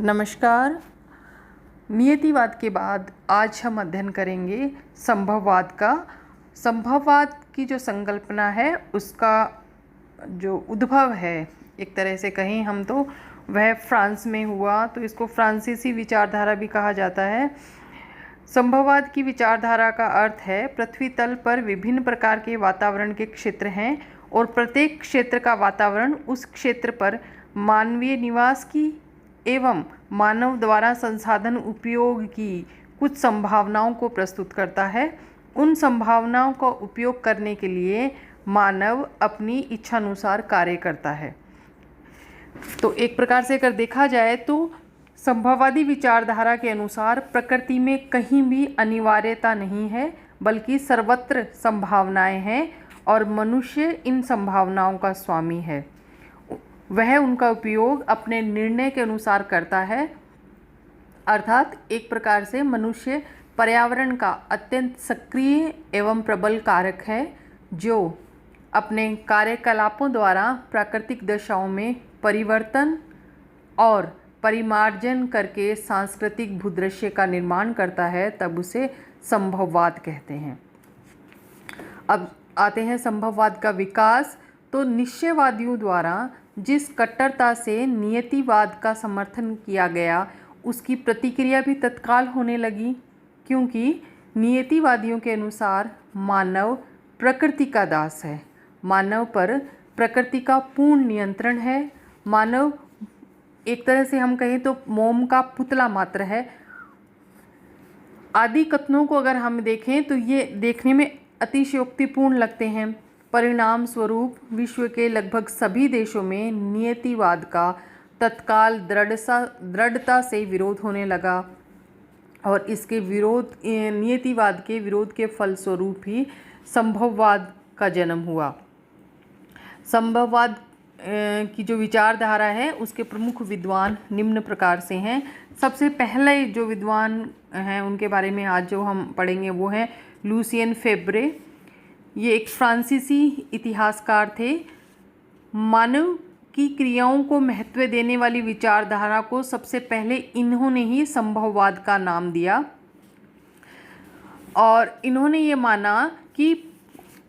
नमस्कार। नियतिवाद के बाद आज हम अध्ययन करेंगे संभववाद का। संभववाद की जो संकल्पना है उसका जो उद्भव है, एक तरह से कहें हम तो वह फ्रांस में हुआ, तो इसको फ्रांसीसी विचारधारा भी कहा जाता है। संभववाद की विचारधारा का अर्थ है पृथ्वी तल पर विभिन्न प्रकार के वातावरण के क्षेत्र हैं और प्रत्येक क्षेत्र का वातावरण उस क्षेत्र पर मानवीय निवास की एवं मानव द्वारा संसाधन उपयोग की कुछ संभावनाओं को प्रस्तुत करता है। उन संभावनाओं का उपयोग करने के लिए मानव अपनी इच्छानुसार कार्य करता है। तो एक प्रकार से अगर देखा जाए तो संभववादी विचारधारा के अनुसार प्रकृति में कहीं भी अनिवार्यता नहीं है, बल्कि सर्वत्र संभावनाएं हैं और मनुष्य इन संभावनाओं का स्वामी है। वह उनका उपयोग अपने निर्णय के अनुसार करता है। अर्थात एक प्रकार से मनुष्य पर्यावरण का अत्यंत सक्रिय एवं प्रबल कारक है, जो अपने कार्यकलापों द्वारा प्राकृतिक दशाओं में परिवर्तन और परिमार्जन करके सांस्कृतिक भूदृश्य का निर्माण करता है। तब उसे संभववाद कहते हैं। अब आते हैं संभववाद का विकास। तो निश्चयवादियों द्वारा जिस कट्टरता से नियतिवाद का समर्थन किया गया, उसकी प्रतिक्रिया भी तत्काल होने लगी, क्योंकि नियतिवादियों के अनुसार मानव प्रकृति का दास है। मानव पर प्रकृति का पूर्ण नियंत्रण है। मानव एक तरह से हम कहें तो मोम का पुतला मात्र है। आदि कथनों को अगर हम देखें तो ये देखने में अतिशयोक्तिपूर्ण लगते हैं। परिणाम स्वरूप विश्व के लगभग सभी देशों में नियतिवाद का तत्काल दृढ़ता से विरोध होने लगा और इसके विरोध नियतिवाद के विरोध के फलस्वरूप ही संभववाद का जन्म हुआ। संभववाद की जो विचारधारा है उसके प्रमुख विद्वान निम्न प्रकार से हैं। सबसे पहले जो विद्वान हैं उनके बारे में आज जो हम पढ़ेंगे वो हैं लुसियन फेब्रे। ये एक फ्रांसीसी इतिहासकार थे। मानव की क्रियाओं को महत्व देने वाली विचारधारा को सबसे पहले इन्होंने ही संभववाद का नाम दिया और इन्होंने ये माना कि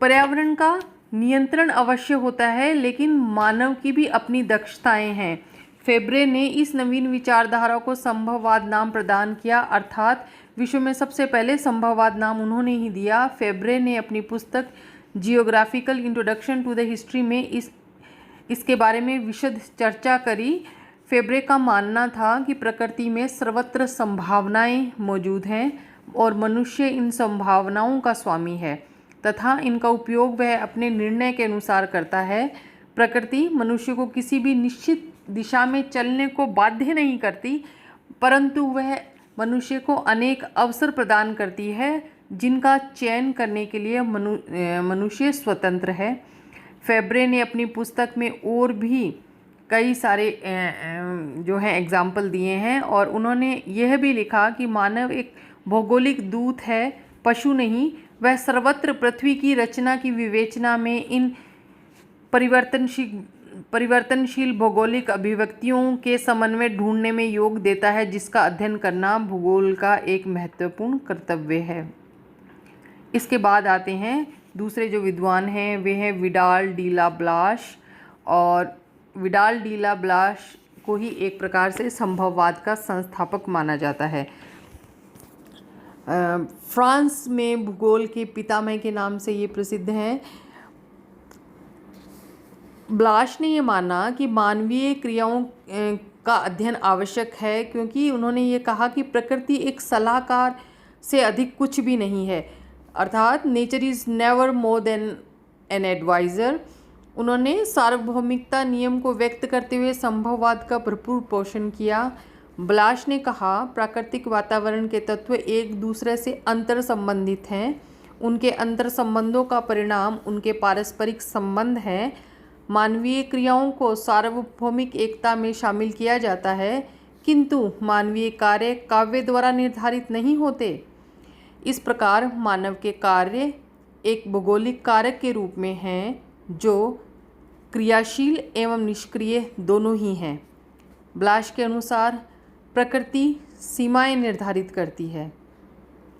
पर्यावरण का नियंत्रण अवश्य होता है, लेकिन मानव की भी अपनी दक्षताएं हैं। फेब्रे ने इस नवीन विचारधारा को संभववाद नाम प्रदान किया, अर्थात विश्व में सबसे पहले संभववाद नाम उन्होंने ही दिया। फेब्रे ने अपनी पुस्तक geographical introduction to the history में इसके बारे में विशद चर्चा करी। फेब्रे का मानना था कि प्रकृति में सर्वत्र संभावनाएं मौजूद हैं और मनुष्य इन संभावनाओं का स्वामी है तथा इनका उपयोग वह अपने निर्णय के अनुसार करता है। प्रकृति मनुष्य को किसी भी निश्चित दिशा में चलने को बाध्य नहीं करती, परंतु वह मनुष्य को अनेक अवसर प्रदान करती है जिनका चयन करने के लिए मनुष्य स्वतंत्र है। फेब्रे ने अपनी पुस्तक में और भी कई सारे जो हैं एग्जाम्पल दिए हैं और उन्होंने यह भी लिखा कि मानव एक भौगोलिक दूत है, पशु नहीं। वह सर्वत्र पृथ्वी की रचना की विवेचना में इन परिवर्तनशील भौगोलिक अभिव्यक्तियों के समन्वय ढूंढने में योग देता है, जिसका अध्ययन करना भूगोल का एक महत्वपूर्ण कर्तव्य है। इसके बाद आते हैं दूसरे जो विद्वान हैं वे हैं विडाल डी ला ब्लाश, और विडाल डी ला ब्लाश को ही एक प्रकार से संभववाद का संस्थापक माना जाता है। फ्रांस में भूगोल के पितामह के नाम से ये प्रसिद्ध हैं। ब्लाश ने ये माना कि मानवीय क्रियाओं का अध्ययन आवश्यक है, क्योंकि उन्होंने ये कहा कि प्रकृति एक सलाहकार से अधिक कुछ भी नहीं है, अर्थात nature is never more than an adviser. उन्होंने सार्वभौमिकता नियम को व्यक्त करते हुए संभववाद का भरपूर पोषण किया। ब्लाश ने कहा प्राकृतिक वातावरण के तत्व एक दूसरे से अंतर संबंधित हैं। उनके अंतर संबंधों का परिणाम उनके पारस्परिक संबंध हैं। मानवीय क्रियाओं को सार्वभौमिक एकता में शामिल किया जाता है, किंतु मानवीय कार्य काव्य द्वारा निर्धारित नहीं होते। इस प्रकार मानव के कार्य एक भौगोलिक कारक के रूप में हैं, जो क्रियाशील एवं निष्क्रिय दोनों ही हैं। ब्लाश के अनुसार प्रकृति सीमाएं निर्धारित करती है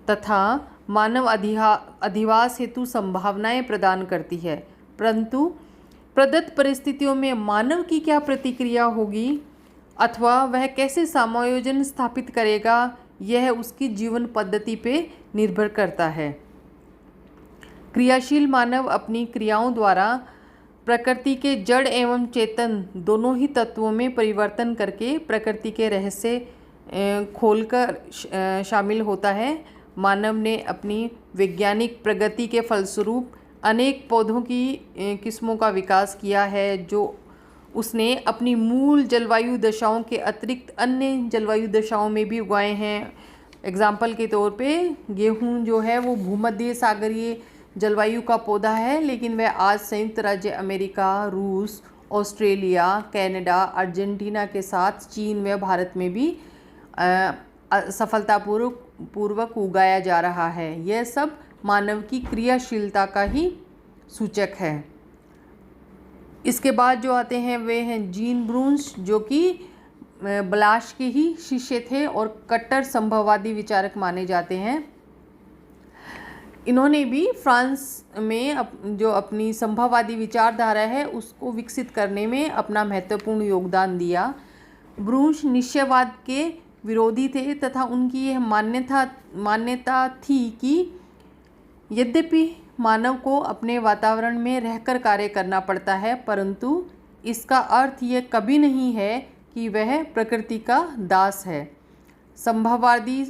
तथा मानव अधिवास हेतु संभावनाएं प्रदान करती है, परंतु प्रदत्त परिस्थितियों में मानव की क्या प्रतिक्रिया होगी अथवा वह कैसे समायोजन स्थापित करेगा, यह उसकी जीवन पद्धति पे निर्भर करता है। क्रियाशील मानव अपनी क्रियाओं द्वारा प्रकृति के जड़ एवं चेतन दोनों ही तत्वों में परिवर्तन करके प्रकृति के रहस्य खोलकर शामिल होता है। मानव ने अपनी वैज्ञानिक प्रगति के फलस्वरूप अनेक पौधों की किस्मों का विकास किया है, जो उसने अपनी मूल जलवायु दशाओं के अतिरिक्त अन्य जलवायु दशाओं में भी उगाए हैं। एग्जाम्पल के तौर पे गेहूं जो है वो भूमध्य सागरीय जलवायु का पौधा है, लेकिन वह आज संयुक्त राज्य अमेरिका, रूस, ऑस्ट्रेलिया, कनाडा, अर्जेंटीना के साथ चीन व भारत में भी सफलतापूर्वक उगाया जा रहा है। यह सब मानव की क्रियाशीलता का ही सूचक है। इसके बाद जो आते हैं वे हैं जीन ब्रून्स, जो कि ब्लाश के ही शिष्य थे और कट्टर संभववादी विचारक माने जाते हैं। इन्होंने भी फ्रांस में जो अपनी संभववादी विचारधारा है उसको विकसित करने में अपना महत्वपूर्ण योगदान दिया। ब्रून्स निश्चयवाद के विरोधी थे तथा उनकी यह मान्यता थी कि यद्यपि मानव को अपने वातावरण में रहकर कार्य करना पड़ता है, परंतु इसका अर्थ यह कभी नहीं है कि वह प्रकृति का दास है। संभववादी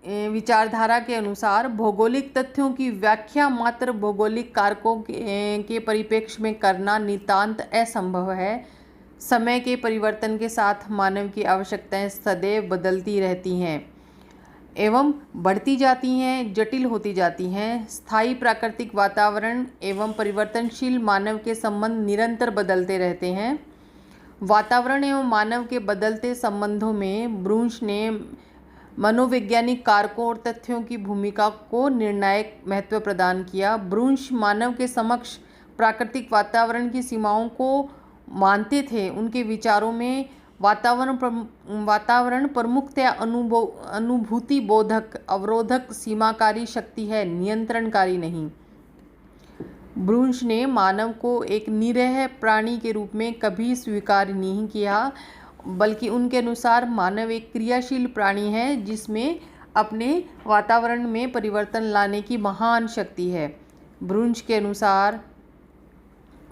विचारधारा के अनुसार भौगोलिक तथ्यों की व्याख्या मात्र भौगोलिक कारकों के परिप्रेक्ष्य में करना नितांत असंभव है। समय के परिवर्तन के साथ मानव की आवश्यकताएं सदैव बदलती रहती हैं एवं बढ़ती जाती हैं, जटिल होती जाती हैं। स्थायी प्राकृतिक वातावरण एवं परिवर्तनशील मानव के संबंध निरंतर बदलते रहते हैं। वातावरण एवं मानव के बदलते संबंधों में ब्रून्स ने मनोवैज्ञानिक कारकों और तथ्यों की भूमिका को निर्णायक महत्व प्रदान किया। ब्रून्स मानव के समक्ष प्राकृतिक वातावरण की सीमाओं को मानते थे। उनके विचारों में वातावरण प्रमुखतया अनुभूति बोधक, अवरोधक, सीमाकारी शक्ति है, नियंत्रणकारी नहीं। ब्रून्स ने मानव को एक निरीह प्राणी के रूप में कभी स्वीकार नहीं किया, बल्कि उनके अनुसार मानव एक क्रियाशील प्राणी है जिसमें अपने वातावरण में परिवर्तन लाने की महान शक्ति है। ब्रून्स के अनुसार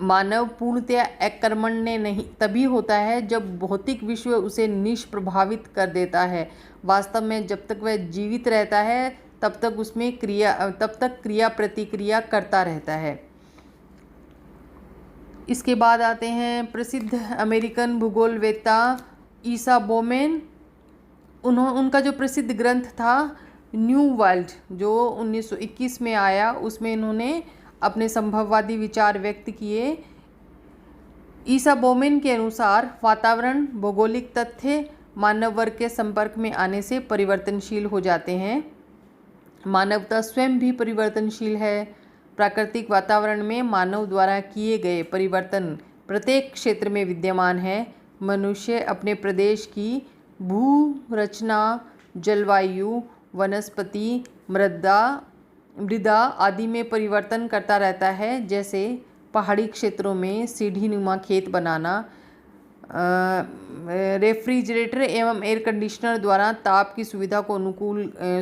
मानव पूर्णतया अकर्मण्य नहीं तभी होता है जब भौतिक विश्व उसे निष्प्रभावित कर देता है। वास्तव में जब तक वह जीवित रहता है तब तक क्रिया प्रतिक्रिया करता रहता है। इसके बाद आते हैं प्रसिद्ध अमेरिकन भूगोलवेत्ता ईसा बोमेन। उनका जो प्रसिद्ध ग्रंथ था न्यू वर्ल्ड, जो 1921 में आया, उसमें इन्होंने अपने संभववादी विचार व्यक्त किए। ईसा बोमेन के अनुसार वातावरण, भौगोलिक तथ्य मानव वर्ग के संपर्क में आने से परिवर्तनशील हो जाते हैं। मानवता स्वयं भी परिवर्तनशील है। प्राकृतिक वातावरण में मानव द्वारा किए गए परिवर्तन प्रत्येक क्षेत्र में विद्यमान है। मनुष्य अपने प्रदेश की भू रचना, जलवायु, वनस्पति, मृदा आदि में परिवर्तन करता रहता है। जैसे पहाड़ी क्षेत्रों में सीढ़ीनुमा खेत बनाना, रेफ्रिजरेटर एवं एयर कंडीशनर द्वारा ताप की सुविधा को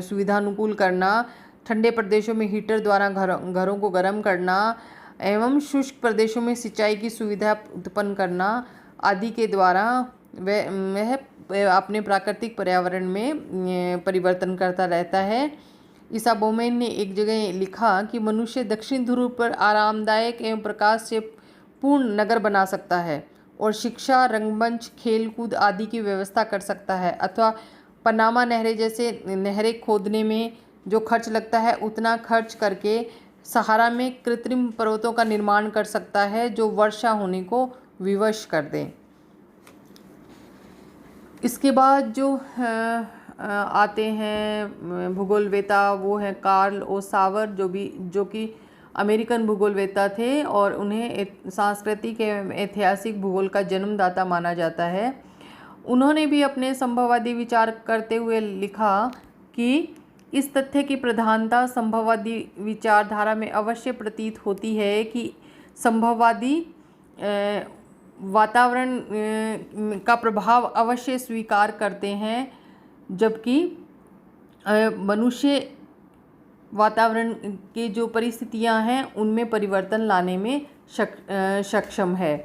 सुविधानुकूल करना, ठंडे प्रदेशों में हीटर द्वारा घरों को गर्म करना एवं शुष्क प्रदेशों में सिंचाई की सुविधा उत्पन्न करना आदि के द्वारा वह अपने प्राकृतिक पर्यावरण में परिवर्तन करता रहता है। ईसा बोमेन ने एक जगह लिखा कि मनुष्य दक्षिण ध्रुव पर आरामदायक एवं प्रकाश से पूर्ण नगर बना सकता है और शिक्षा, रंगमंच, खेलकूद आदि की व्यवस्था कर सकता है, अथवा पनामा नहरें जैसे नहरें खोदने में जो खर्च लगता है उतना खर्च करके सहारा में कृत्रिम पर्वतों का निर्माण कर सकता है जो वर्षा होने को विवश कर दें। इसके बाद जो आते हैं भूगोलवेत्ता, वो हैं कार्ल ओ सावर, जो कि अमेरिकन भूगोलवेत्ता थे और उन्हें सांस्कृतिक एवं ऐतिहासिक भूगोल का जन्मदाता माना जाता है। उन्होंने भी अपने संभववादी विचार करते हुए लिखा कि इस तथ्य की प्रधानता संभववादी विचारधारा में अवश्य प्रतीत होती है कि संभववादी वातावरण का प्रभाव अवश्य स्वीकार करते हैं, जबकि मनुष्य वातावरण के जो परिस्थितियां हैं उनमें परिवर्तन लाने में सक्षम है।